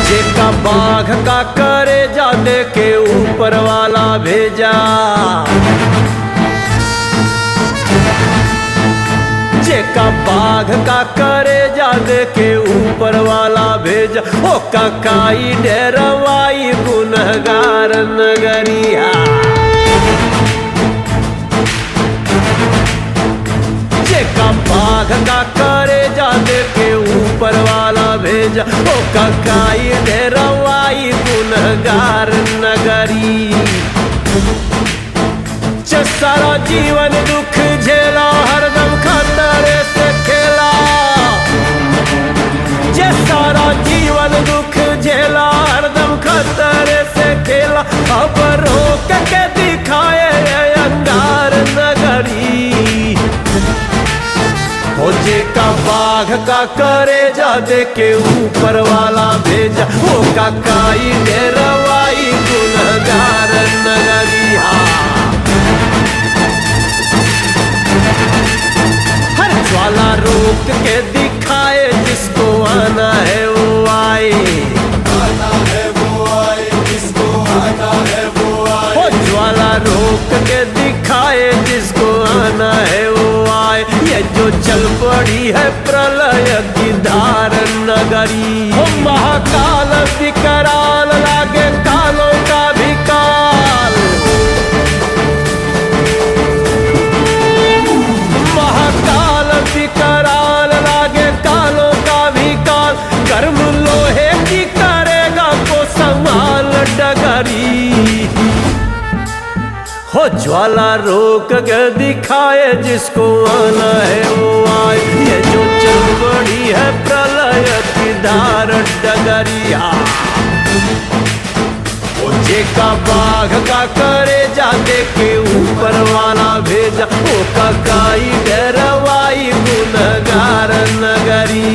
जेका बाघ का करे जा दे के ऊपर वाला भेजा, जेका बाघ का करे जा दे के ऊपर वाला भेजा। ओ ककाई डेरवाई गुनहगार नगरिया, जेका बाघ का करे जा दे के ऊपर वाला भेजा। ओ ककाई डेरवाई गुनहगार नगरी, सारा जीवन दुख झेला हरदम खतरे से खेला, जे सारा जीवन दुख झेला हरदम खतरे से खेला। अब रोक के दिखाए अंगार नगरी, हो जेका बाघ का करे जा दे के ऊपर वाला भेजा। ओ ककाई डेरवाई गुनहगार नगरी। ज्वाला रोक के दिखाए, जिसको आना है वो आए, आना है वो आए, जिसको आना है वो आए। ओ ज्वाला रोक के दिखाए, जिसको आना है वो आए। ये जो चल पड़ी है प्रलय की धार नगरी, ओ महाकाल विकराल लागे कालों का भी काल, विकराल लागे कालों का भी काल। गर्म लोहे की करेगा को संभाल डगरी, हो ज्वाला रोक के दिखाए, जिसको आना है वो आए। ये जो चल पड़ी है प्रलय की धार डगरिया, जेका बाघ का करे जा दे के ऊपर वाला भेजा। ओ ककाई डेरवाई गुनहगार नगरी।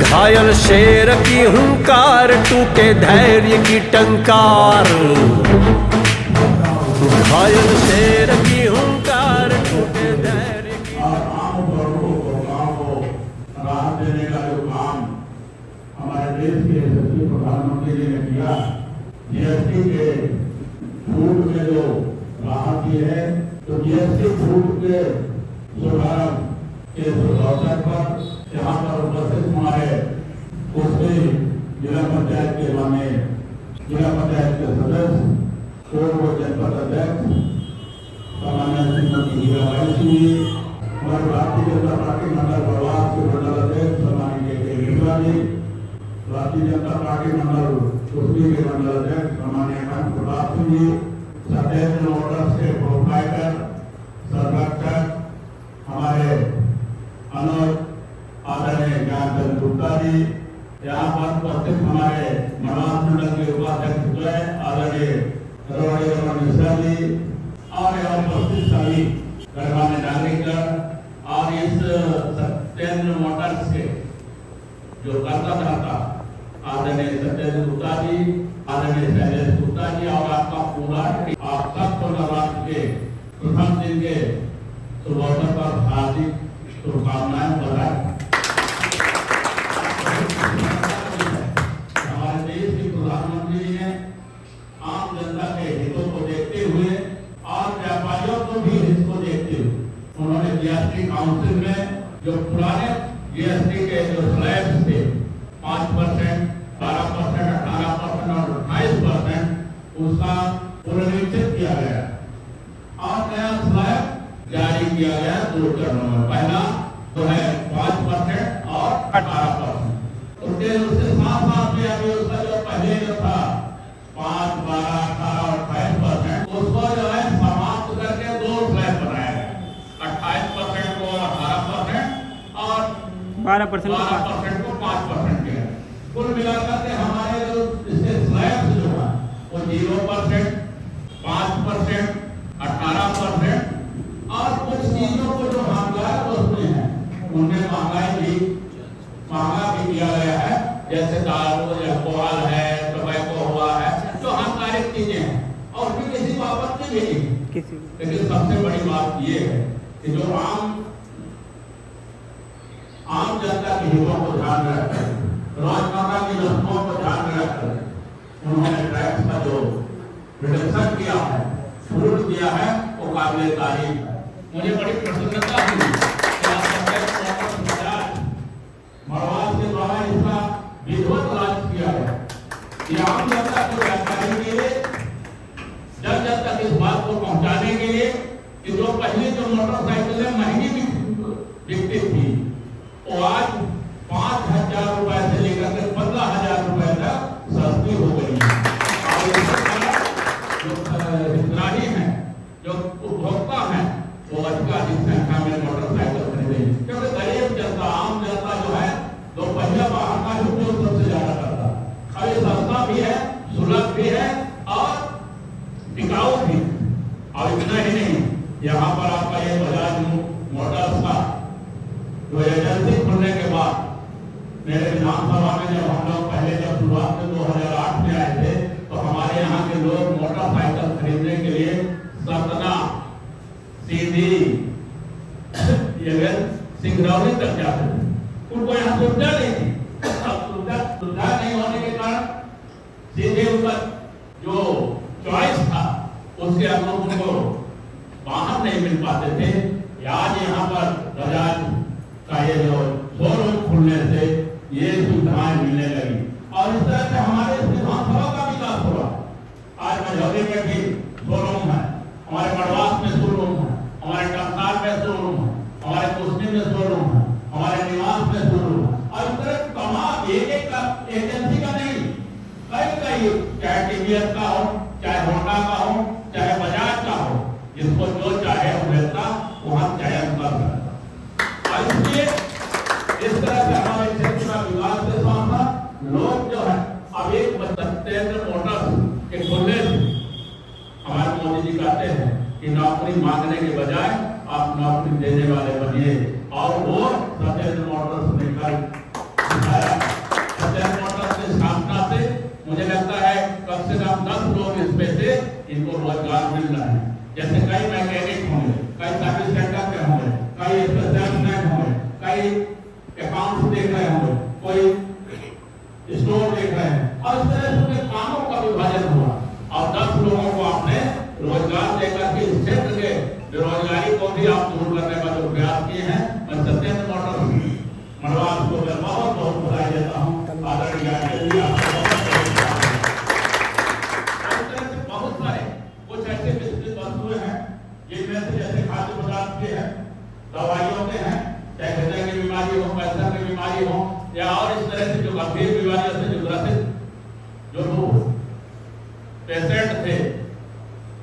घायल शेर की हुंकार, टूटे धैर्य की टंकार। घायल शेर की हुंकार, टूटे धैर्य की। आम वर्गों को गाँव को राहत देने का जो काम हमारे देश के यशस्वी प्रधानमंत्री जी ने किया, जीएसटी के छूट में जो राहत दी है, तो जीएसटी छूट के शुभारंभ के अवसर पर यहाँ पर उपस्थित हमारे उसके जिला पंचायत के माननीय जिला पंचायत के सदस्य, पूर्व जनपद अध्यक्ष सामान्य श्रीमती हीराबाई सिंह जी, हमारे भारतीय जनता पार्टी मंडल प्रवास के मंडल अध्यक्ष सामान्य के मिश्रा जी, भारतीय जनता पार्टी मंडल कुश्ती के मंडल अध्यक्ष सामान्य कांत प्रताप सिंह जी, सत्येंद्र मोटर्स के प्रोप्राइटर संरक्षक हमारे अनुज आदरणीय ज्ञानचंद गुप्ता जी, यहाँ पर उपस्थित हमारे मनवास मंडल के उपाध्यक्ष द्वय आदरणीय रवड़ी रमन मिश्रा जी, और यहाँ उपस्थित सभी गणमान्य नागरिक और इस सत्येंद्र मोटर्स के जो कर्ता धर्ता आदरणीय सत्येंद्र गुप्ता जी, आदरणीय शैलेश गुप्ता जी और आपका पूरा आप सबको नवरात्र के प्रथम दिन के शुभ अवसर पर हार्दिक शुभकामनाएं बधाई। हमारे देश के प्रधानमंत्री जी ने आम जनता के हितों को देखते हुए और व्यापारियों को भी हित को देखते हुए उन्होंने जीएसटी काउंसिल में जो पुराने जीएसटी के जो स्लैब्स थे 5%, 12%, 18% और 28%, उसका पुनरीक्षित किया गया और नया स्लैब जारी किया गया 2 चरणों में। पहला तो है 5% और 18%। उसके साथ साथ में अभी उसका जो पहले जो था 5, 12, 18 और 28%, उसको जो है समाप्त करके 2 स्लैब बनाया गया, 28% को 18% और 12% को 5% के। कुल मिलाकर के हमारे जो इसके स्लैब्स जो है वो 0%, 5%, 18% जैसे दारू अल्कोहल है, टोबैको हुआ है, जो हानिकारक चीजें हैं और भी किसी को आपत्ति भी नहीं। लेकिन सबसे बड़ी बात ये है कि जो आम जनता के हितों को ध्यान में रखकर, रोजमर्रा की वस्तुओं को ध्यान में रखकर उन्होंने टैक्स का जो रिडक्शन किया है, छूट दिया है, वो काबिल तारीफ है। मुझे बड़ी प्रसन्नता हुई कि आप मड़वास के द्वारा इसका विधिवत लॉन्च किया है। ये आम जनता को जानकारी के लिए, जन जन तक इस बात को पहुंचाने के लिए कि जो पहले जो मोटरसाइकिलें महंगी बिकती थी, वो आज 5,000 रुपए से लेकर के 15,000 रुपए तक सस्ती हो गई है। और जो हितग्राही हैं, जो उपभोक्ता हैं, वो अधिकाधिक संख्या में मोटरसाइकिल खरीदेंगे, क्योंकि गरीब जनता, आम जनता जो है, दो पहिया वाहन का उपयोग सबसे ज्यादा करता है। अब ये सस्ता भी है, सुलभ भी है और टिकाऊ भी। और इतना ही नहीं, यहाँ पर आपका ये बजाज मोटर्स का जो एजेंसी खुलने के बाद मेरे विधानसभा में जब हम लोग पहले जब शुरुआत में 2008 में आए थे, तो हमारे यहाँ के लोग मोटरसाइकिल खरीदने के लिए सतना, सीधी, सिंगरौली तक जाते थे। उनको यहाँ सुविधा नहीं थी। सुविधा नहीं होने के कारण सीधे उनका जो चॉइस था उसके अनुरूप उनको वाहन नहीं मिल पाते थे। आज यहाँ पर बजाज का ये जो शोरूम खुलने से ये सुविधाएं मिलने लगी और इस तरह से हमारे विधानसभा का विकास हुआ। आज मझौली में भी शोरूम है, हमारे मड़वास में शोरूम है, हमारे टंकार में शोरूम है, हमारे कुश्ती में शोरूम है, हमारे निवास में शोरूम है। और इस तरह तमाम एक एजेंसी का नहीं, कई चाहे टीवीएस का हो, चाहे होंडा का हो, चाहे बजाज का हो, जिसको जो चाहे उपभोक्ता वहां चयन कर सकता। इसलिए इस तरह से हमारे क्षेत्र का विकास के साथ लोग जो है अब एक सत्येंद्र मोटर्स के खुलने से हमारे मोदी जी कहते हैं कि नौकरी मांगने के बजाय आप नौकरी देने वाले बनिए, और वो सत्येंद्र मोटर्स ने कर दिखाया। सत्येंद्र मोटर्स की स्थापना से मुझे लगता है कम से कम 10 लोग इसमें से इनको रोजगार मिल रहा है। जैसे कई मैकेनिक होंगे, कई सर्विस सेंटर के होंगे, कई सेल्समैन होंगे, कई अकाउंट्स देख रहे होंगे, कोई स्टोर देख रहे हैं, और इस तरह से कामों का विभाजन हुआ और 10 लोगों को आपने रोजगार देकर के इस क्षेत्र के बेरोजगारी को भी आप दूर करने का जो प्रयास किए हैं। मैं सत्येंद्र मोटर्स मड़वास को मैं बहुत बहुत बधाई देता हूँ। आदरणीय बहुत सारे कुछ ऐसे विस्तृत वस्तुएं हैं जिनमें से जैसे खाद्य पदार्थ के हैं, दवाइयों के हैं, चाहे हृदय की बीमारी हो, कैंसर की बीमारी हो, या और इस तरह से जो गंभीर बीमारियों से जो ग्रसित जो लोग पेशेंट थे,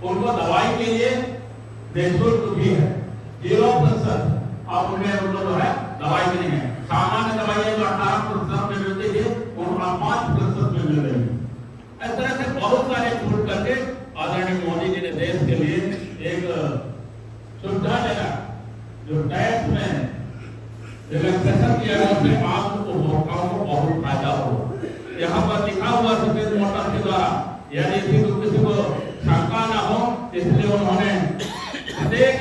उनको दवाई के लिए निःशुल्क भी है, 0%। अब उन्हें उनको जो है दवाई भी नहीं है। सामान्य दवाइयां जो 18% में मिलती थी, उनको 5% में मिल रही है। इस तरह से बहुत सारे छूट करके आदरणीय मोदी जी ने देश के लिए एक सुविधाजनक जो टैक्स में रिलैक्सेशन किया है, उसमें आम उपभोक्ताओं को बहुत फायदा होगा। यहाँ पर लिखा हुआ सत्येंद्र मोटर्स के द्वारा, यदि किसी को शंका न हो, इसलिए उन्होंने प्रत्येक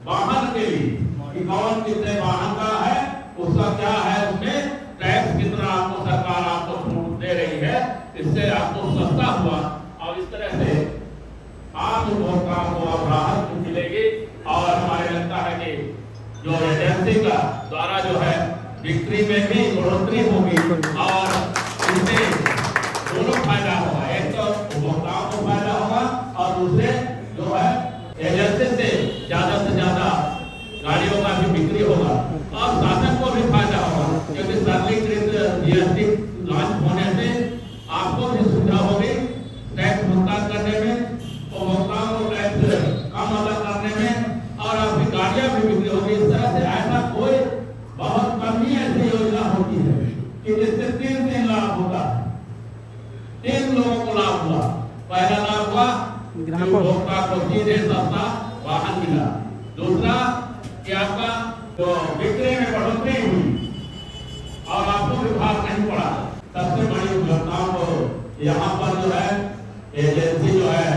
वाहन के लिए कि कौन कितने वाहन का है, उसका क्या है, उसमें टैक्स कितना आपको सरकार आपको छूट दे रही है, इससे आपको सस्ता हुआ। और इस तरह से आम उपभोक्ताओं को अब राहत मिलेगी। और हमारे लगता है कि जो एजेंसी का द्वारा जो है बिक्री में भी बढ़ोतरी होगी और इससे दोनों फायदा होगा। एक तो उपभोक्ताओं को फायदा होगा और दूसरे जो है एजेंसी से ज्यादा गाड़ियों का भी बिक्री होगा और शासन को भी फायदा होगा, क्योंकि सरलीकृत जीएसटी लॉन्च होने से आपको भी सुविधा होगी टैक्स भुगतान करने में, उपभोक्ताओं को टैक्स कम अदा करने में, और आपकी गाड़ियां भी बिक्री होगी। इस तरह से ऐसा कोई बहुत कम ही ऐसी योजना होती है कि जिससे 3 लाभ होता है। 3 लोगों को लाभ हुआ। पहला लाभ हुआ उपभोक्ता को सीधे सस्ता वाहन मिला। दूसरा कि आपका जो बिक्री में बढ़ोतरी हुई और आपको विभाग नहीं पड़ा। सबसे यहाँ पर जो है एजेंसी जो है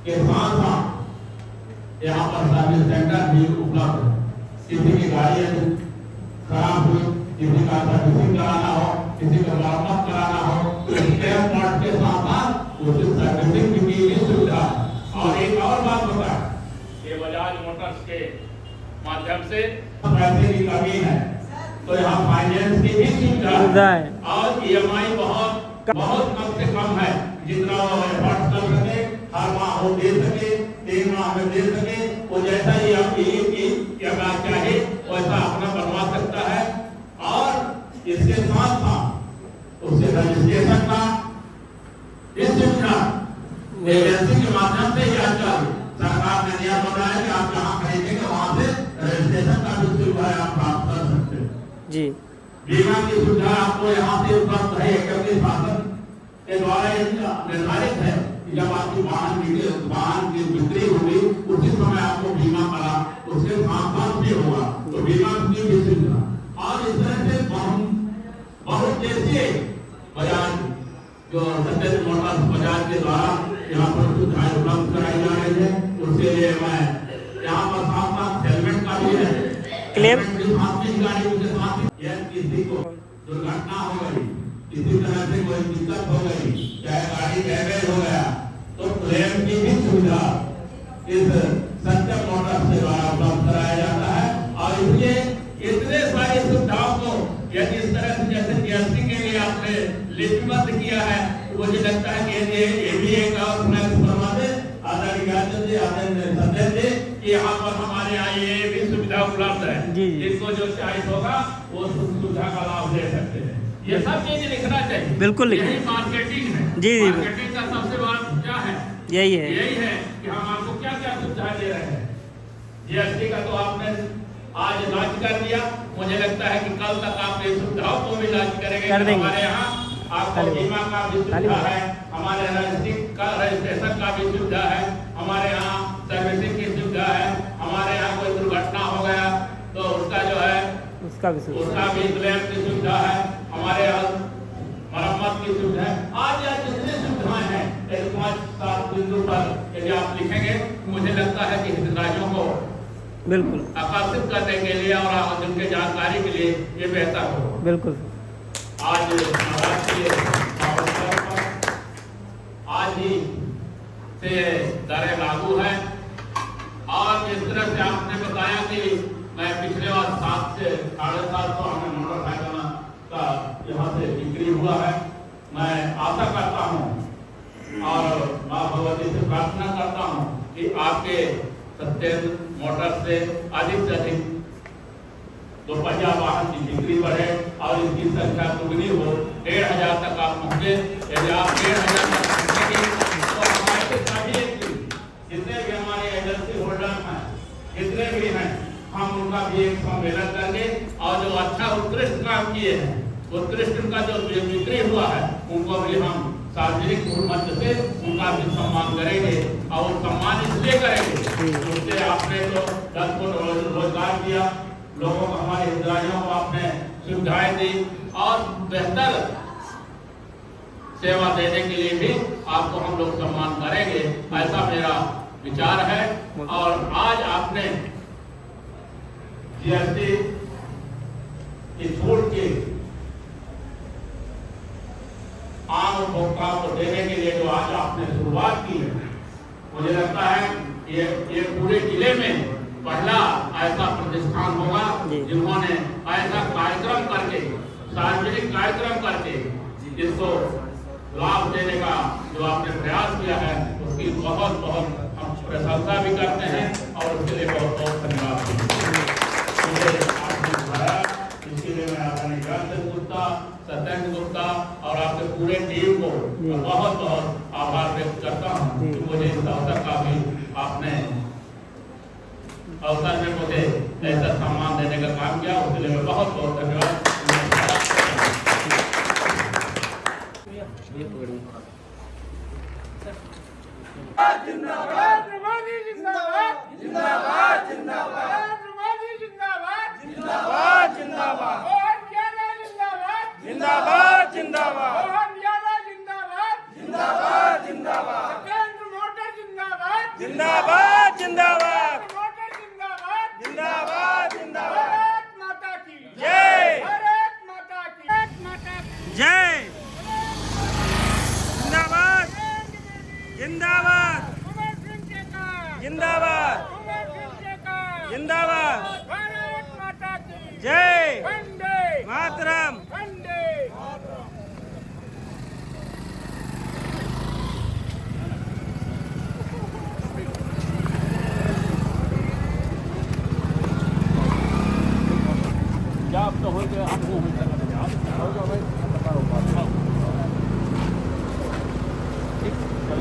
के साथ साथ यहाँ पर सर्विस सेंटर भी उपलब्ध है। किसी की गाड़ी खराब हुई, किसी का सर्विसिंग कराना हो, किसी का मरम्मत कराना हो, स्पेयर पार्ट के साथ साथ उसे सर्विसिंग की भी सुविधा। और एक और बात बता, ये बजाज मोटर्स के माध्यम से पैसे की कमी है तो यहाँ फाइनेंस की भी सुविधा है और EMI बहुत कम से कम है, जितना वो एफर्ट कर सके, हर माह वो दे सके, 3 माह में दे सके, वो जैसा ही आपकी चाहे वैसा अपना बनवा सकता है। और इसके साथ साथ उससे रजिस्ट्रेशन का इस सुविधा एजेंसी के माध्यम से ही आजकल सरकार ने नियम बनाया कि आप जहाँ खरीदेंगे वहाँ से रजिस्ट्रेशन का भी सुविधा आप प्राप्त कर सकते हैं जी। बीमा की सुविधा आपको यहाँ से उपलब्ध है, क्योंकि शासन के द्वारा निर्धारित है कि जब आपकी वाहन की बिक्री होगी उसी समय आपको बीमा करा उसके साथ साथ भी होगा, तो बीमा की भी सुविधा। और इस तरह से बहुत देशीय बजाज जो सत्येंद्र मोटर्स बजाज के द्वारा यहाँ पर सुविधाएं उपलब्ध कराई जा रही है। उसके लिए मैं यहाँ पर साथ साथ हेलमेट का भी है, क्लेम गाड़ी के साथ किसी को दुर्घटना हो गई, किसी तरह से कोई दिक्कत हो गई, चाहे गाड़ी डैमेज हो गया, तो क्लेम की भी सुविधा इस सत्यम मोटर्स के द्वारा उपलब्ध कराया जाता है। और इसलिए इतने सारी सुविधाओं को यदि इस तरह से जैसे GST के लिए आपने लिपिबद्ध किया है, तो मुझे लगता है कि ये भी एक और यहाँ पर हमारे यहाँ ये भी सुविधा उपलब्ध है, जिनको जो चॉइस होगा वो सुविधा का लाभ ले सकते हैं। ये सब चीज लिखना चाहिए, बिल्कुल यही मार्केटिंग है। जी मार्केटिंग का सबसे बड़ा क्या है, यही है कि हम आपको क्या क्या सुविधा दे रहे हैं। GST का तो आपने आज लॉन्च कर दिया, मुझे लगता है कि कल तक आप ये सुविधाओं को भी लॉन्च करेंगे। हमारे यहाँ आपको बीमा का भी सुविधा है, हमारे रजिस्ट्रेशन का भी सुविधा है, हमारे यहाँ सर्विसिंग की सुविधा है, हमारे यहाँ कोई दुर्घटना हो गया तो उसका जो है उसका भी क्लेम की सुविधा है, हमारे यहाँ मरम्मत की सुविधा है। आज यहाँ जितनी सुविधाएं हैं 5-7 बिंदु पर यदि आप लिखेंगे, मुझे लगता है कि हितग्राहियों को बिल्कुल आकर्षित करने के लिए और उनके जानकारी के लिए ये बेहतर हो। बिल्कुल आज आज ही से दरें लागू है और जिस तरह से आपने बताया कि मैं पिछले बार 7 से 750 हमें मोटरसाइकिल का यहाँ से बिक्री हुआ है। मैं आशा करता हूँ और माँ भगवती से प्रार्थना करता हूँ कि आपके सत्येंद्र मोटर्स से अधिक दोपहिया वाहन की बिक्री बढ़े और इसकी संख्या दुगनी हो, 1500 तक आप पहुँचे। यदि आप 1500 तक पहुँचेंगे तो हमारे सभी जितने भी हमारे एजेंसी होल्डर हैं, जितने भी हैं, हम उनका भी एक सम्मेलन करके और जो अच्छा उत्कृष्ट काम किए हैं, उत्कृष्ट उनका जो बिक्री हुआ है, उनको भी हम सार्वजनिक मंच से उनका भी सम्मान करेंगे। और सम्मान इसलिए करेंगे उससे आपने तो 10 को रोजगार दिया, लोगों को, हमारे हितग्राहियों को आपने सुविधाएं दी और बेहतर सेवा देने के लिए भी आपको हम लोग सम्मान करेंगे, ऐसा मेरा विचार है। और आज आपने GST की छूट की आम उपभोक्ता को देने के लिए जो आज आपने शुरुआत की है, मुझे लगता है ये पूरे जिले में पहला ऐसा प्रतिष्ठान होगा जिन्होंने ऐसा कार्यक्रम करके, सार्वजनिक कार्यक्रम करके जिसको लाभ देने का जो आपने प्रयास किया है, उसकी बहुत बहुत हम प्रशंसा भी करते हैं और उसके लिए बहुत बहुत धन्यवाद। इसके लिए मैं आपने ज्ञानचंद गुप्ता, सत्येंद्र गुप्ता और आपके पूरे टीम को बहुत बहुत आभार व्यक्त करता हूँ कि मुझे इस अवसर का भी आपने अवसर में मुझे ऐसा सम्मान देने का काम किया, उसके लिए मैं बहुत बहुत धन्यवाद। जिंदाबाद मोदी जिंदाबाद जिंदाबाद जिंदाबाद मोदी जिंदाबाद जिंदाबाद जिंदाबाद और जिंदाबाद जिंदाबाद जिंदाबाद जिंदाबाद और जिंदाबाद जिंदाबाद जिंदाबाद मोटर जिंदाबाद जिंदाबाद जिंदाबाद भारत माता की जय भारत माता की भारत माता की जय जिंदाबाद जिंदाबाद उमर सिंह जी का जिंदाबाद उमर सिंह जी का जिंदाबाद